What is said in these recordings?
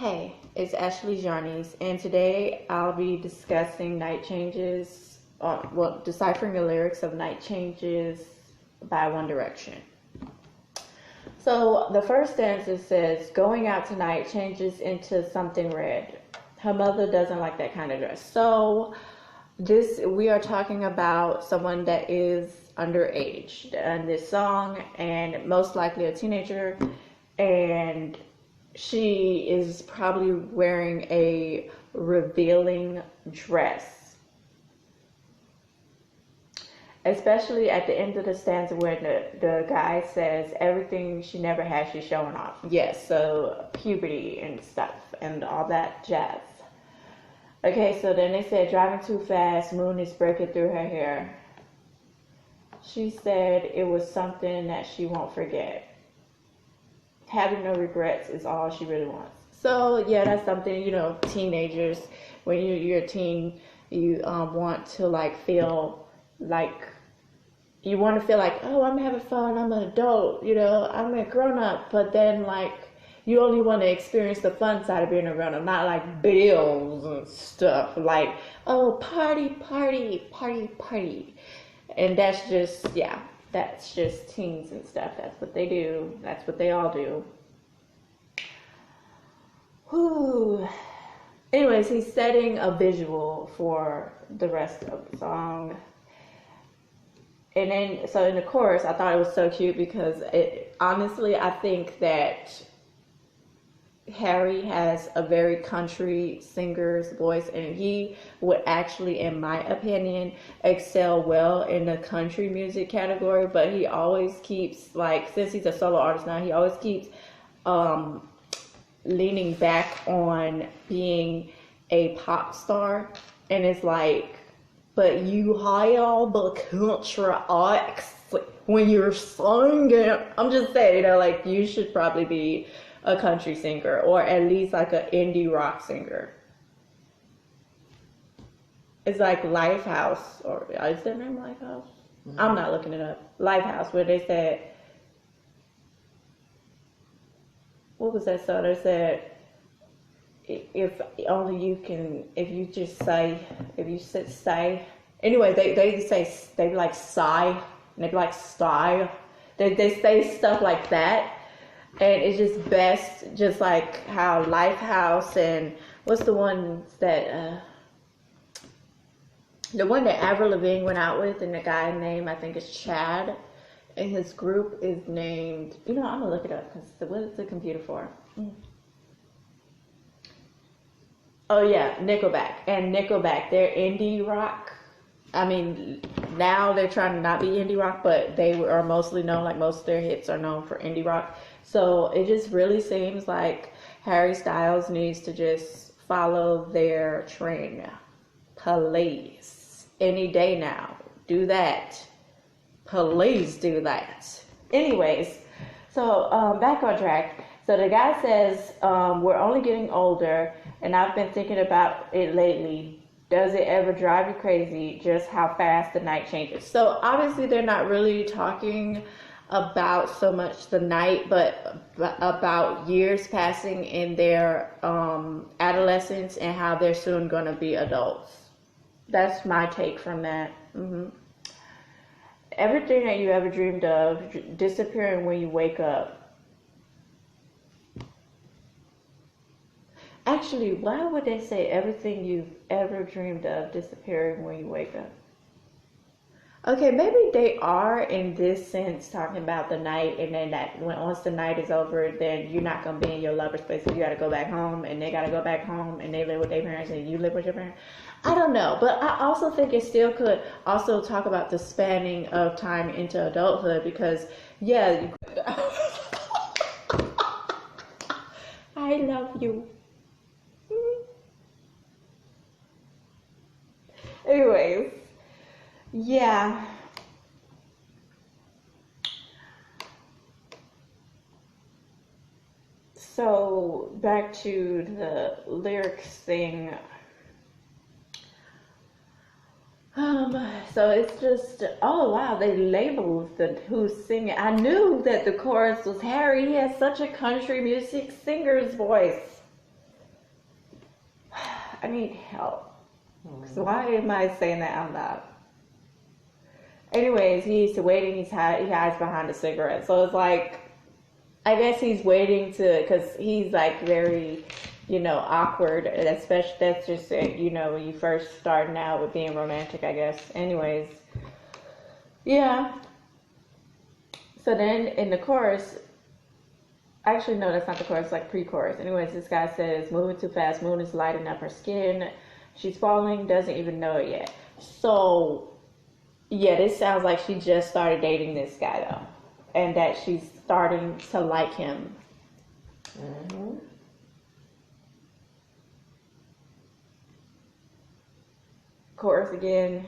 Hey, it's Ashley Jarnies, and today I'll be discussing night changes, deciphering the lyrics of Night Changes by One Direction. So the first stanza says, going out tonight changes into something red. Her mother doesn't like that kind of dress. So we are talking about someone that is underage in this song, and most likely a teenager, and she is probably wearing a revealing dress. Especially at the end of the stanza where the guy says everything she never had, she's showing off. Yes, so puberty and stuff and all that jazz. Okay, so then they said driving too fast, moon is breaking through her hair. She said it was something that she won't forget. Having no regrets is all she really wants. So yeah, that's something, teenagers, when you're a teen, you want to feel like, oh, I'm having fun, I'm an adult, I'm a grown up, but then you only want to experience the fun side of being a grown up, not like bills and stuff, oh, party, party, party, party. And that's just teens and stuff. That's what they do. That's what they all do. Whew. Anyways, he's setting a visual for the rest of the song. And then, so in the chorus, I thought it was so cute because honestly, I think that Harry has a very country singer's voice, and he would actually, in my opinion, excel well in the country music category, but he always keeps, since he's a solo artist now, he always keeps leaning back on being a pop star, and it's but you have the country accent when you're singing. I'm just saying, you should probably be a country singer, or at least an indie rock singer. It's like Lifehouse, or is their name Lifehouse? Mm-hmm. I'm not looking it up. Lifehouse, where they said, what was that song? They said, if only you can, if you said say. Anyway, they say, they be like sigh, and they be like style. They say stuff like that. And it's just best, just like how Lifehouse and what's the one that Avril Lavigne went out with, and the guy name I think is Chad, and his group is named. I'm gonna look it up because what is the computer for? Oh yeah, Nickelback. And Nickelback, they're indie rock. I mean, now they're trying to not be indie rock, but they are mostly known, most of their hits are known for indie rock. So it just really seems like Harry Styles needs to just follow their train. Please. Any day now. Do that. Please do that. Anyways, so back on track. So the guy says, we're only getting older, and I've been thinking about it lately. Does it ever drive you crazy just how fast the night changes? So obviously they're not really talking about so much the night, but about years passing in their adolescence and how they're soon going to be adults. That's my take from that. Everything that you ever dreamed of disappearing when you wake up. Actually, why would they say everything you've ever dreamed of disappearing when you wake up? Okay, maybe they are in this sense talking about the night, and then that once the night is over, then you're not going to be in your lover's place. So you got to go back home, and they got to go back home, and they live with their parents, and you live with your parents. I don't know, but I also think it still could also talk about the spanning of time into adulthood, because, yeah, I love you. Anyways, yeah. So back to the lyrics thing. So it's just, oh wow, they labeled who's singing. I knew that the chorus was Harry. He has such a country music singer's voice. I need help. So why am I saying that out loud? Anyways, he's waiting. He hides behind a cigarette. So it's like, I guess he's waiting because he's like very, awkward. Especially that's just when you first starting out with being romantic, I guess. Anyways, yeah. So then in the chorus, actually no, that's not the chorus. It's like pre-chorus. Anyways, this guy says, "Moving too fast. Moon is lighting up her skin. She's falling. Doesn't even know it yet." So. Yeah, this sounds like she just started dating this guy, though. And that she's starting to like him. Mm-hmm. Chorus again.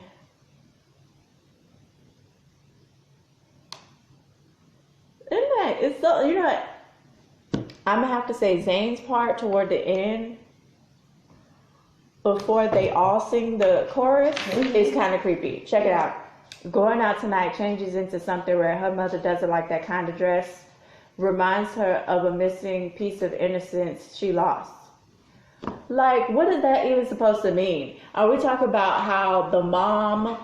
Isn't that, it's so, I'm going to have to say Zayn's part toward the end, before they all sing the chorus, is kind of creepy. Check it out. Going out tonight changes into something where her mother doesn't like that kind of dress. Reminds her of a missing piece of innocence she lost. Like, what is that even supposed to mean? Are we talking about how the mom...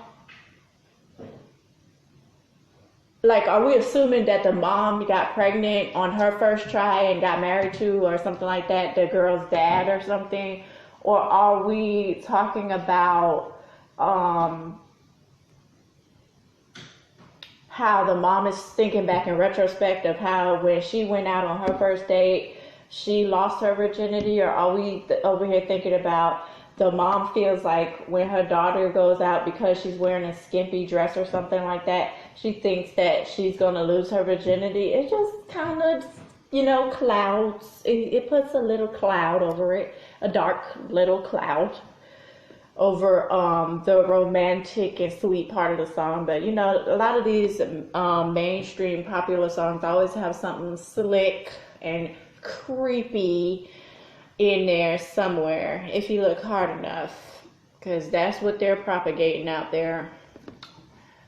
Like, are we assuming that the mom got pregnant on her first try and got married to, or something like that, the girl's dad or something? Or are we talking about... how the mom is thinking back in retrospect of how when she went out on her first date, she lost her virginity? Or are we over here thinking about the mom feels like when her daughter goes out because she's wearing a skimpy dress or something like that, she thinks that she's going to lose her virginity? It just kind of, clouds. It puts a little cloud over it, a dark little cloud over the romantic and sweet part of the song. But a lot of these mainstream popular songs always have something slick and creepy in there somewhere if you look hard enough, because that's what they're propagating out there.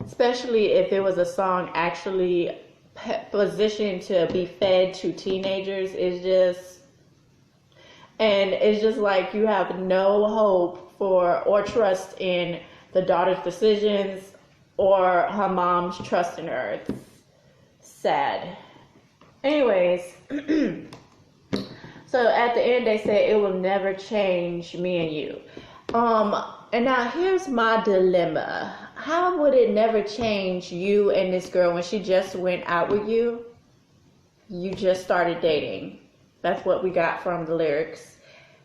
Especially if it was a song actually positioned to be fed to teenagers. It's just like you have no hope or trust in the daughter's decisions or her mom's trust in her. It's sad. Anyways, so at the end they say it will never change me and you. And now here's my dilemma. How would it never change you and this girl when she just went out with you? You just started dating. That's what we got from the lyrics.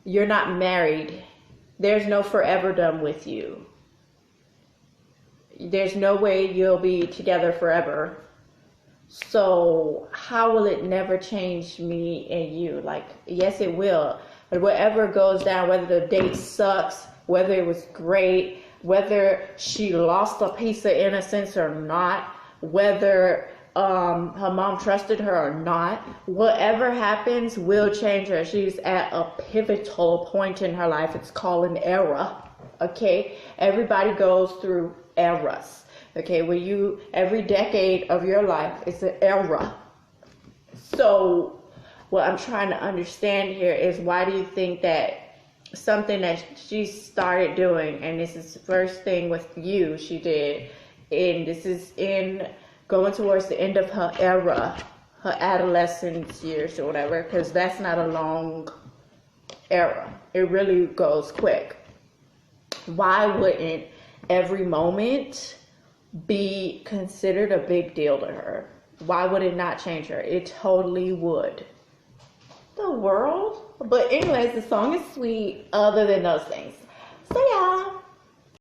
You're not married. There's no foreverdom with you. There's no way you'll be together forever. So how will it never change me and you? Like, yes, it will. But whatever goes down, whether the date sucks, whether it was great, whether she lost a piece of innocence or not, whether her mom trusted her or not, whatever happens will change her. She's at a pivotal point in her life. It's called an era. Okay, everybody goes through eras. Okay, every decade of your life is an era. So what I'm trying to understand here is, why do you think that something that she started doing, and this is the first thing with you she did, and this is in going towards the end of her era, her adolescence years or whatever, because that's not a long era. It really goes quick. Why wouldn't every moment be considered a big deal to her? Why would it not change her? It totally would. The world? But anyways, the song is sweet other than those things. So yeah.